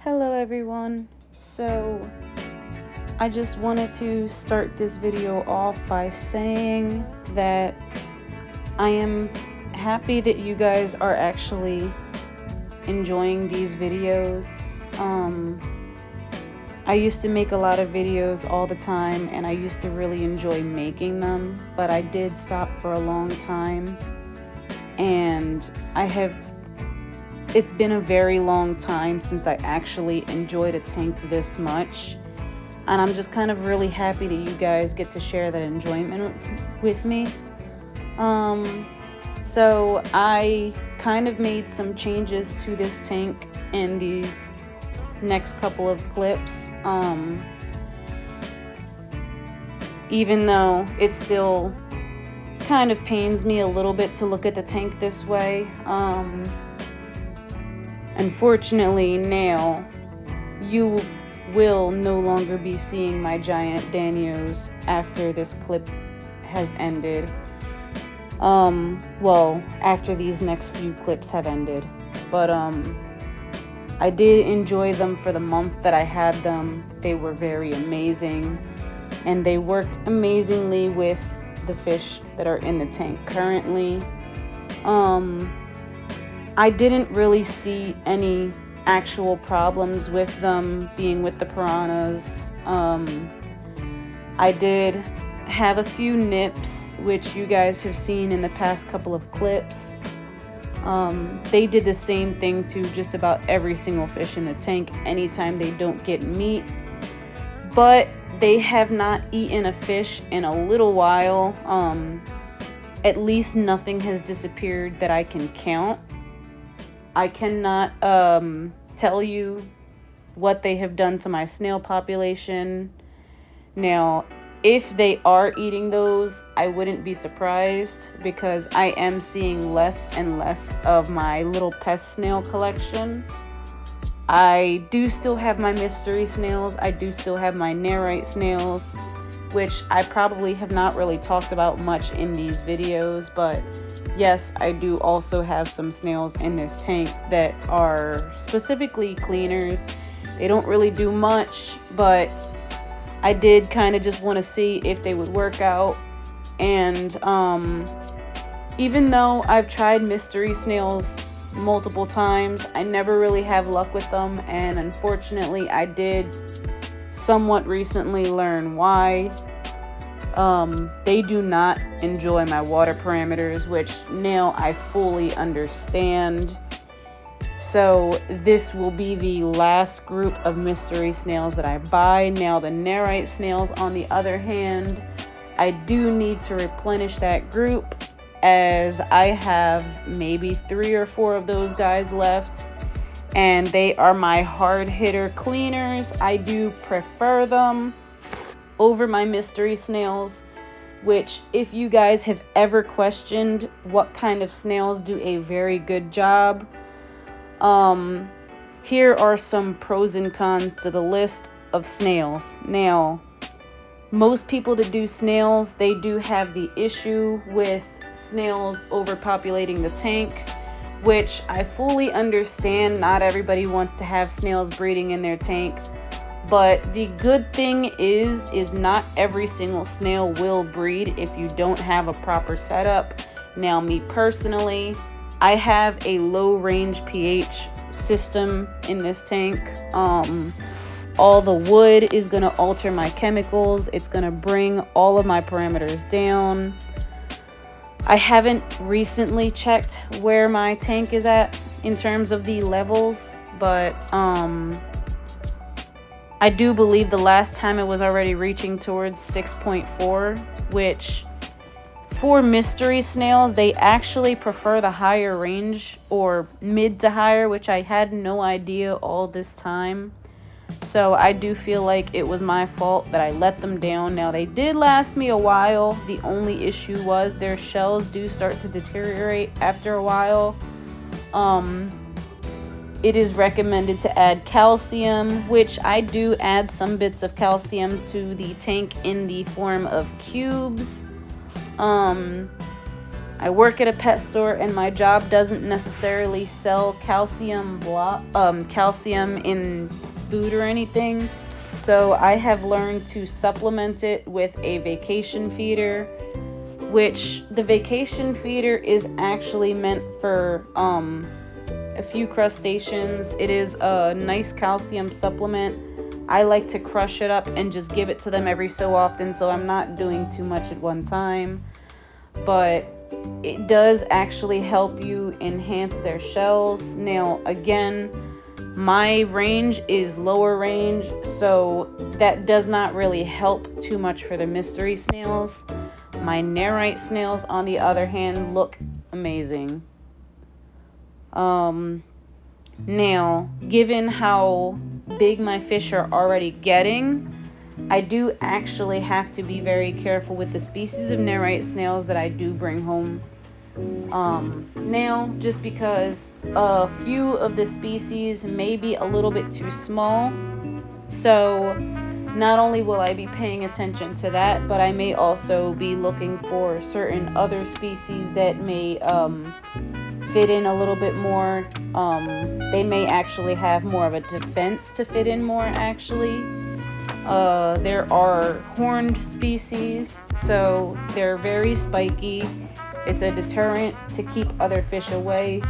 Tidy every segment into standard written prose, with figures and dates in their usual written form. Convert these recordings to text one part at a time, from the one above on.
Hello everyone. So I just wanted to start this video off by saying that I am happy that you guys are actually enjoying these videos. I used to make a lot of videos all the time and I used to really enjoy making them, but I did stop for a long time, and it's been a very long time since I actually enjoyed a tank this much, and I'm just kind of really happy that you guys get to share that enjoyment with me. So I kind of made some changes to this tank in these next couple of clips, even though it still kind of pains me a little bit to look at the tank this way. Unfortunately, now you will no longer be seeing my giant Danios after this clip has ended. Well, after these next few clips have ended. But I did enjoy them for the month that I had them. They were very amazing, and they worked amazingly with the fish that are in the tank currently. I didn't really see any actual problems with them being with the piranhas. I did have a few nips, which you guys have seen in the past couple of clips. They did the same thing to just about every single fish in the tank anytime they don't get meat, but they have not eaten a fish in a little while. At least nothing has disappeared that I can count. I cannot tell you what they have done to my snail population. Now, if they are eating those, I wouldn't be surprised, because I am seeing less and less of my little pest snail collection. I do still have my mystery snails. I do still have my nerite snails, which I probably have not really talked about much in these videos, but yes, I do also have some snails in this tank that are specifically cleaners. They don't really do much, but I did kind of just want to see if they would work out. And even though I've tried mystery snails multiple times, I never really have luck with them, and unfortunately I did somewhat recently learn why. They do not enjoy my water parameters, which now I fully understand. So this will be the last group of mystery snails that I buy. Now the nerite snails, on the other hand, I do need to replenish that group, as I have maybe 3 or 4 of those guys left, and they are my hard hitter cleaners. I do prefer them over my mystery snails, which, if you guys have ever questioned what kind of snails do a very good job, here are some pros and cons to the list of snails. Now, most people that do snails, they do have the issue with snails overpopulating the tank, which I fully understand. Not everybody wants to have snails breeding in their tank. But the good thing is not every single snail will breed if you don't have a proper setup. Now, me personally, I have a low range pH system in this tank. All the wood is going to alter my chemicals. It's going to bring all of my parameters down. I haven't recently checked where my tank is at in terms of the levels, but I do believe the last time it was already reaching towards 6.4, which for mystery snails, they actually prefer the higher range, or mid to higher, which I had no idea all this time. So I do feel like it was my fault that I let them down. Now, they did last me a while. The only issue was their shells do start to deteriorate after a while. It is recommended to add calcium, which I do add some bits of calcium to the tank in the form of cubes. I work at a pet store, and my job doesn't necessarily sell calcium in food or anything. So I have learned to supplement it with a vacation feeder, which the vacation feeder is actually meant for a few crustaceans. It is a nice calcium supplement. I like to crush it up and just give it to them every so often, so I'm not doing too much at one time. But it does actually help you enhance their shells. Now, again, my range is lower range, so that does not really help too much for the mystery snails. My Nerite snails, on the other hand, look amazing. Now, given how big my fish are already getting, I do actually have to be very careful with the species of Nerite snails that I do bring home. Now, just because a few of the species may be a little bit too small, so not only will I be paying attention to that, but I may also be looking for certain other species that may fit in a little bit more. They may actually have more of a defense to fit in more, actually. There are horned species, so they're very spiky. It's a deterrent to keep other fish away.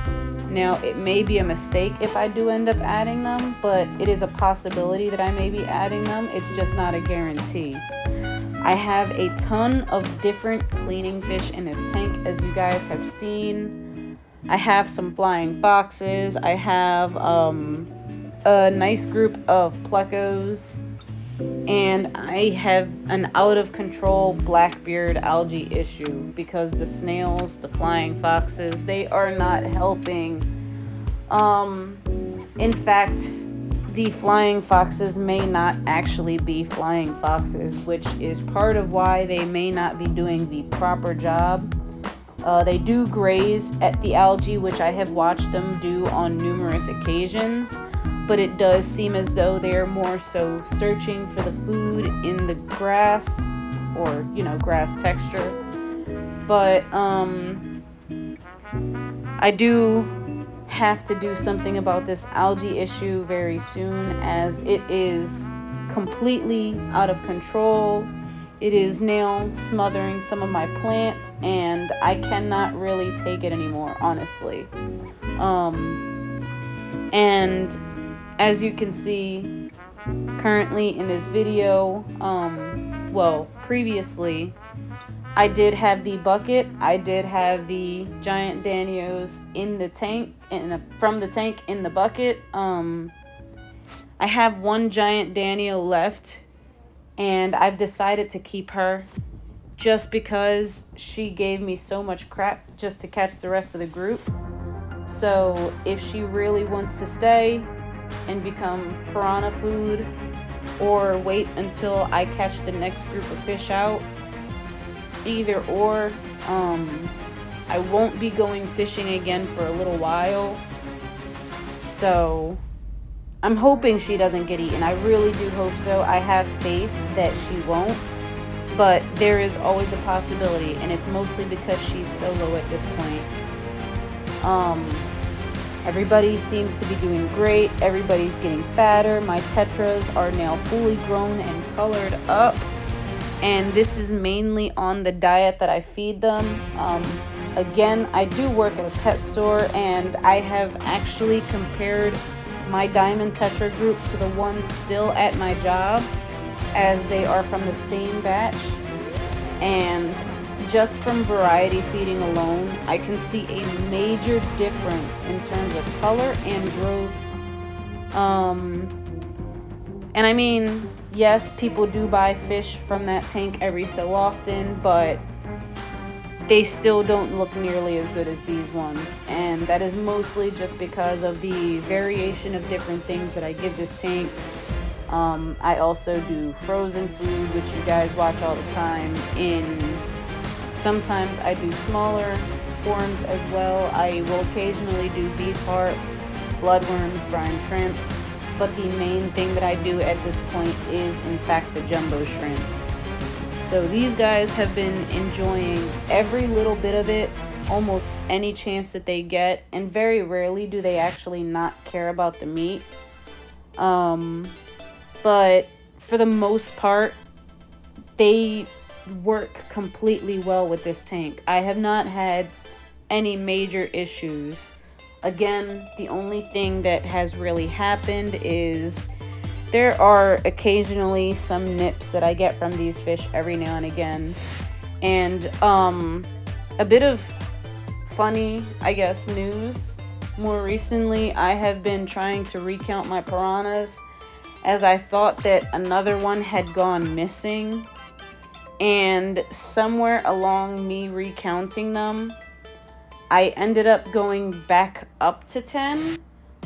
Now, it may be a mistake if I do end up adding them, but it is a possibility that I may be adding them. It's just not a guarantee. I have a ton of different cleaning fish in this tank, as you guys have seen. I have some flying foxes. I have a nice group of plecos. And I have an out-of-control blackbeard algae issue because the snails, the flying foxes, they are not helping. In fact, the flying foxes may not actually be flying foxes, which is part of why they may not be doing the proper job. They do graze at the algae, which I have watched them do on numerous occasions. But it does seem as though they are more so searching for the food in the grass, or, grass texture. But I do have to do something about this algae issue very soon, as it is completely out of control. It is now smothering some of my plants, and I cannot really take it anymore, honestly. And as you can see currently in this video, previously, I did have the bucket. I did have the giant Danios in the tank, from the tank in the bucket. I have one giant Danio left, and I've decided to keep her just because she gave me so much crap just to catch the rest of the group. So if she really wants to stay and become piranha food, or wait until I catch the next group of fish out, either or, I won't be going fishing again for a little while. So I'm hoping she doesn't get eaten. I really do hope so. I have faith that she won't, but there is always a possibility, and it's mostly because she's so low at this point. Everybody seems to be doing great. Everybody's getting fatter. My tetras are now fully grown and colored up. And this is mainly on the diet that I feed them. Again, I do work at a pet store, and I have actually compared my diamond tetra group to the ones still at my job, as they are from the same batch. And just from variety feeding alone, I can see a major difference in terms of color and growth. And I mean, yes, people do buy fish from that tank every so often, but they still don't look nearly as good as these ones. And that is mostly just because of the variation of different things that I give this tank. I also do frozen food, which you guys watch all the time. Sometimes I do smaller forms as well. I will occasionally do beef heart, bloodworms, brine shrimp, but the main thing that I do at this point is in fact the jumbo shrimp. So these guys have been enjoying every little bit of it. almost any chance that they get, and very rarely do they actually not care about the meat. But for the most part, they work completely well with this tank. I have not had any major issues. Again, the only thing that has really happened is there are occasionally some nips that I get from these fish every now and again. And a bit of funny, I guess, news. More recently, I have been trying to recount my piranhas as I thought that another one had gone missing. And somewhere along me recounting them, I ended up going back up to 10.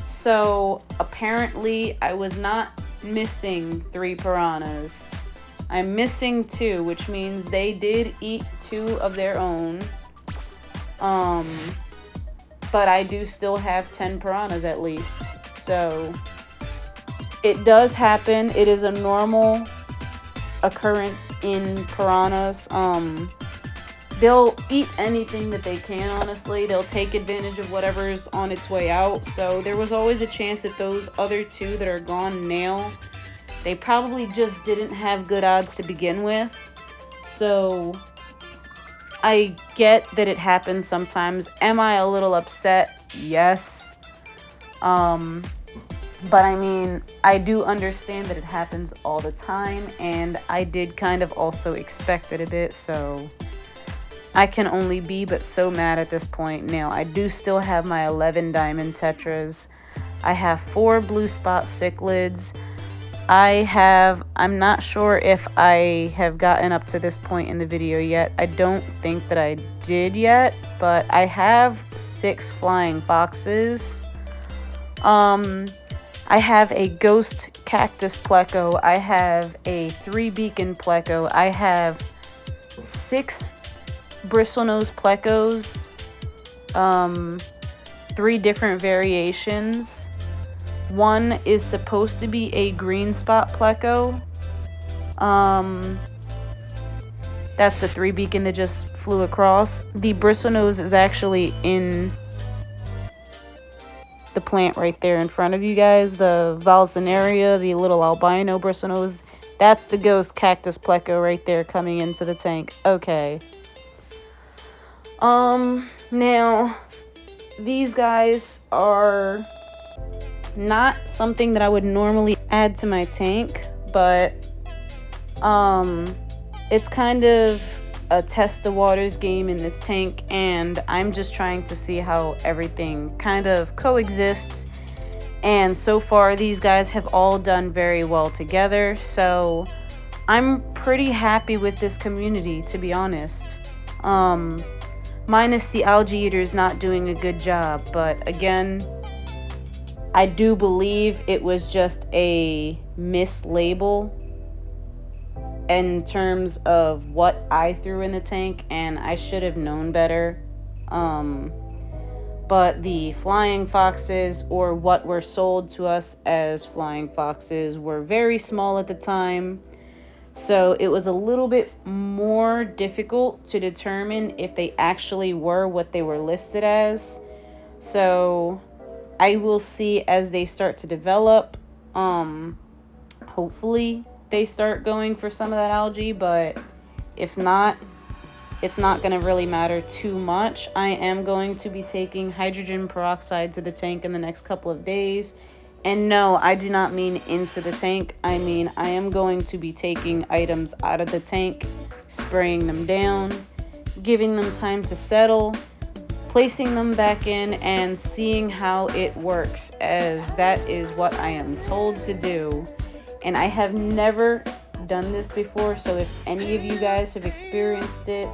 So apparently I was not missing 3 piranhas. I'm missing 2, which means they did eat 2 of their own. But I do still have 10 piranhas at least. So it does happen. It is a normal occurrence in piranhas. They'll eat anything that they can, honestly. They'll take advantage of whatever's on its way out. So there was always a chance that those other 2 that are gone now, they probably just didn't have good odds to begin with. So I get that it happens sometimes. Am I a little upset? Yes. But I mean, I do understand that it happens all the time, and I did kind of also expect it a bit, so I can only be but so mad at this point. Now, I do still have my 11 diamond tetras. I have 4 blue spot cichlids. I'm not sure if I have gotten up to this point in the video yet. I don't think that I did yet, but I have 6 flying foxes. I have a ghost cactus pleco. I have a 3 beacon pleco. I have 6 bristlenose plecos, 3 different variations. 1 is supposed to be a green spot pleco. That's the 3 beacon that just flew across. The bristlenose is actually in the plant right there in front of you guys. The Valsinaria, the little albino bristlenose, that's the ghost cactus pleco right there coming into the tank. Okay. Now, these guys are not something that I would normally add to my tank, but it's kind of a test the waters game in this tank, and I'm just trying to see how everything kind of coexists. And so far, these guys have all done very well together, so I'm pretty happy with this community, to be honest. Minus the algae eaters not doing a good job, but again, I do believe it was just a mislabel in terms of what I threw in the tank, and I should have known better. But the flying foxes, or what were sold to us as flying foxes, were very small at the time. So it was a little bit more difficult to determine if they actually were what they were listed as. So I will see as they start to develop. Hopefully they start going for some of that algae, but if not, it's not going to really matter too much. I am going to be taking hydrogen peroxide to the tank in the next couple of days. And no, I do not mean into the tank. I mean, I am going to be taking items out of the tank, spraying them down, giving them time to settle, placing them back in, and seeing how it works, as that is what I am told to do. And I have never done this before, so if any of you guys have experienced it,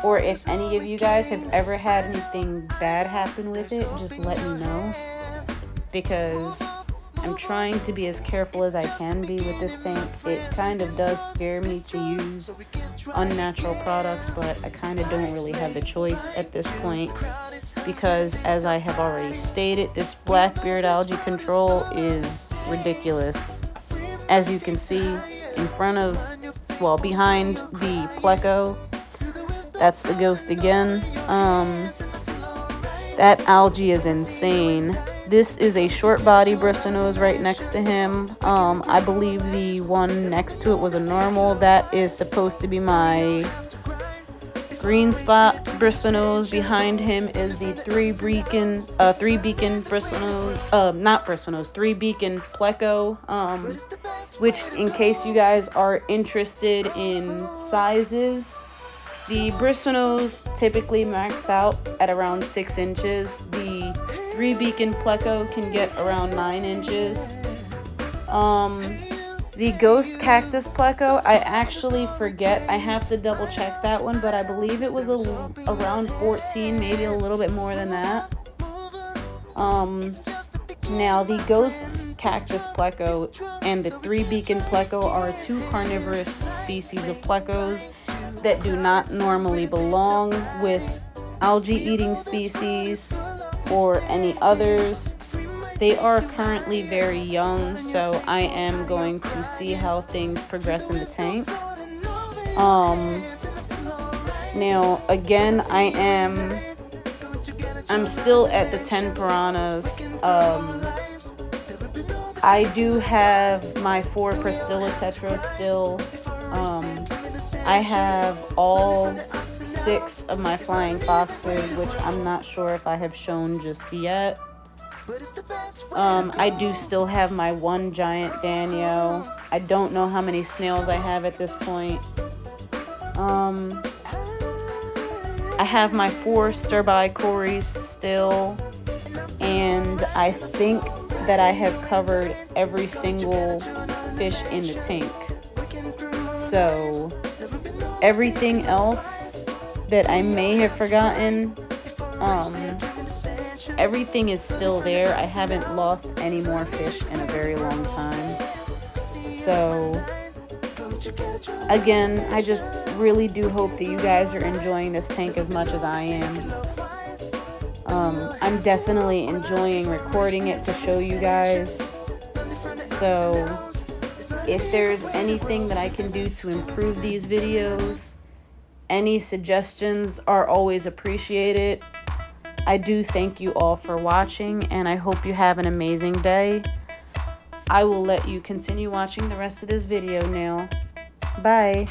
or if any of you guys have ever had anything bad happen with it, just let me know, because I'm trying to be as careful as I can be with this tank. It kind of does scare me to use unnatural products, but I kind of don't really have the choice at this point, because as I have already stated, this Blackbeard algae control is ridiculous. As you can see in front of, well, behind the pleco, That's the ghost again. That algae is insane. This is a short body bristlenose right next to him. I believe the one next to it was a normal. That is supposed to be my green spot bristlenose. Behind him is the three beacon bristlenose, not bristlenose, 3-beacon pleco, which, in case you guys are interested in sizes, the bristlenose typically max out at around 6 inches. The 3-beacon pleco can get around 9 inches. The ghost cactus pleco, I actually forget. I have to double check that one, but I believe it was around 14, maybe a little bit more than that. Now, the ghost cactus pleco and the 3-beacon pleco are two carnivorous species of plecos that do not normally belong with algae-eating species or any others. They are currently very young, so I am going to see how things progress in the tank. Now, again, I'm still at the 10 piranhas. I do have my 4 Pristilla Tetra still. I have all 6 of my flying foxes, which I'm not sure if I have shown just yet. I do still have my 1 giant Danio. I don't know how many snails I have at this point. I have my 4 stir-by cories still, and I think that I have covered every single fish in the tank. So everything else that I may have forgotten, everything is still there. I haven't lost any more fish in a very long time. So again, I just really do hope that you guys are enjoying this tank as much as I am. I'm definitely enjoying recording it to show you guys. So if there's anything that I can do to improve these videos, any suggestions are always appreciated. I do thank you all for watching, and I hope you have an amazing day. I will let you continue watching the rest of this video now. Bye.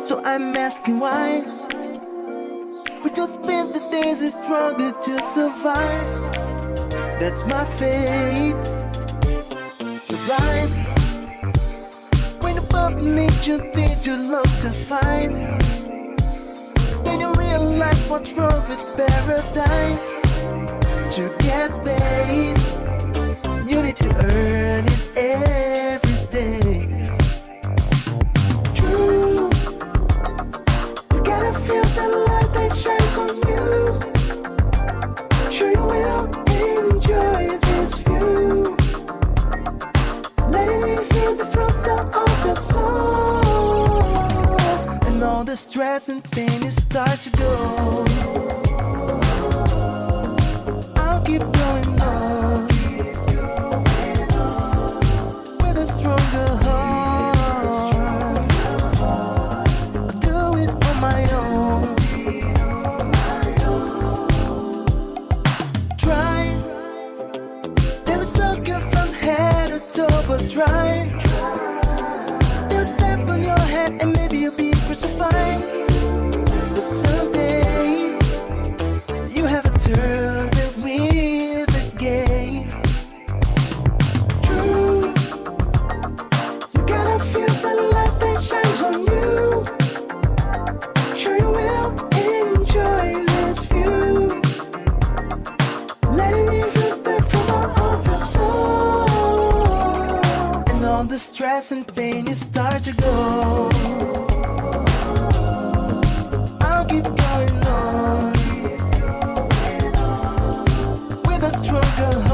So I'm asking why we just spend the days and struggle to survive. That's my fate. Sublime. When above nature things you love to find, then you realize what's wrong with paradise. To get paid, you need to earn it every day. True. Feel the light that shines on you. Sure you will enjoy this view. Letting you feel the fruit of your soul. And all the stress and pain is start to go. I'll keep going on with a stronger heart. Try. They'll step on your head and maybe you'll be crucified. But someday you have a turn with the game. True. You gotta feel the light that shines on you. Sure you will enjoy this view. Letting you feel the flow of your soul. The stress and pain, you start to go. I'll keep going on with a stronger